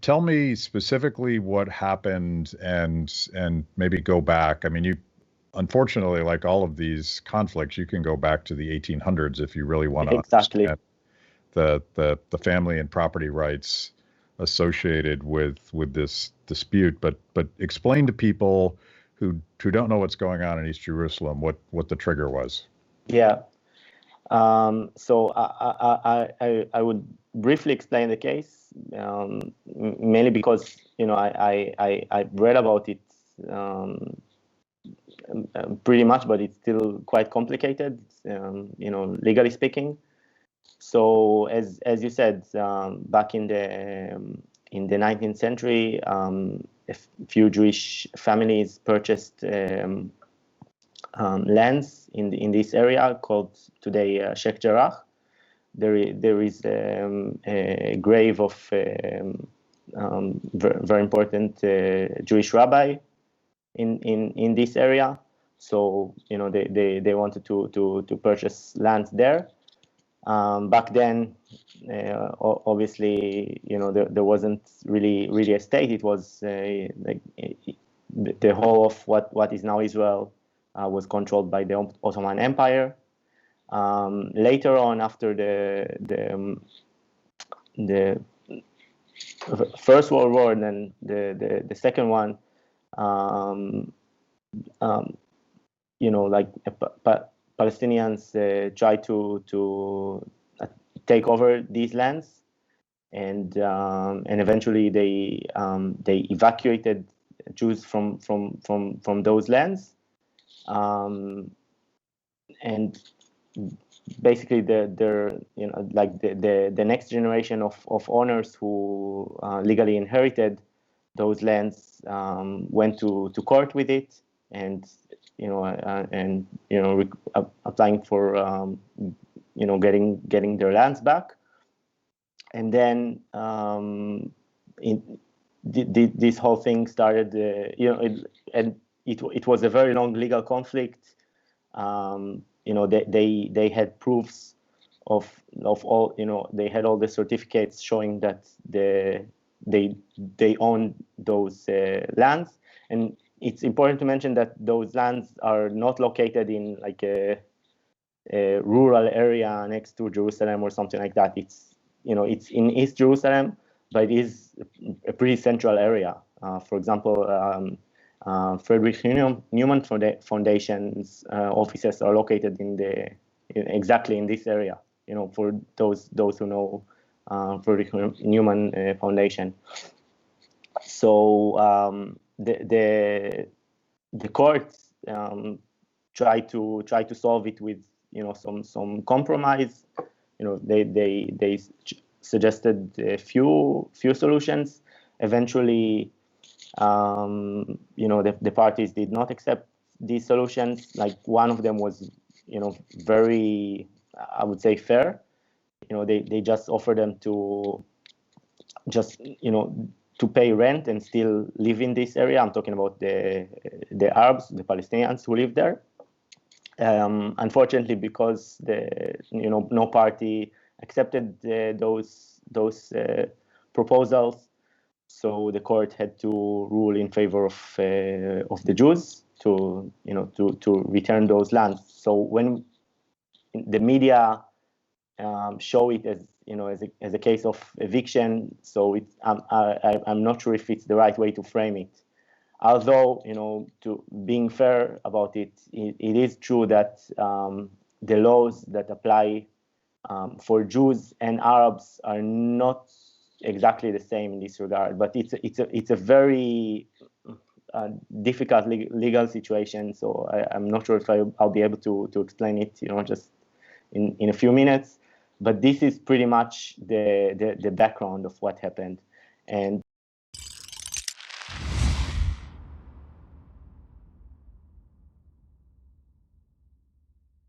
Tell me specifically what happened and maybe go back. I mean, you unfortunately, like all of these conflicts, you can go back to the 1800s if you really want to Exactly. understand the family and property rights associated with this dispute. But explain to people who don't know what's going on in East Jerusalem what the trigger was. Yeah. So I would briefly explain the case, mainly because I read about it pretty much, but it's still quite complicated, legally speaking. So as you said, back in the 19th century, a few Jewish families purchased lands in this area called today Sheikh Jarrah. There is a grave of very important Jewish rabbi in this area. So they wanted to purchase land there. Back then, obviously, there wasn't really a state. It was like the whole of what is now Israel was controlled by the Ottoman Empire. Later on, after the First World War and then the second one, Palestinians tried to take over these lands, and eventually they evacuated Jews from those lands, and basically the next generation of owners who legally inherited those lands went to court with it, and applying for getting their lands back. And then this whole thing started. It was a very long legal conflict. They had proofs of all. They had all the certificates showing that they own those lands. And it's important to mention that those lands are not located in like a rural area next to Jerusalem or something like that. It's in East Jerusalem, but it is a pretty central area. For example, Friedrich Neumann Foundation's offices are located exactly in this area. For those who know Friedrich Neumann Foundation. So the courts try to solve it with some compromise. They suggested a few solutions. Eventually, the parties did not accept these solutions. Like one of them was very, I would say, fair. They just offered them to to pay rent and still live in this area. I'm talking about the Arabs, the Palestinians who live there. Unfortunately, because no party accepted those proposals, so the court had to rule in favor of the Jews to return those lands. So when the media show it as a case of eviction, so I'm not sure if it's the right way to frame it. Although, to being fair about it, it is true that the laws that apply for Jews and Arabs are not exactly the same in this regard. But it's a very difficult legal situation. So I'm not sure if I'll be able to explain it, just in a few minutes. But this is pretty much the background of what happened. And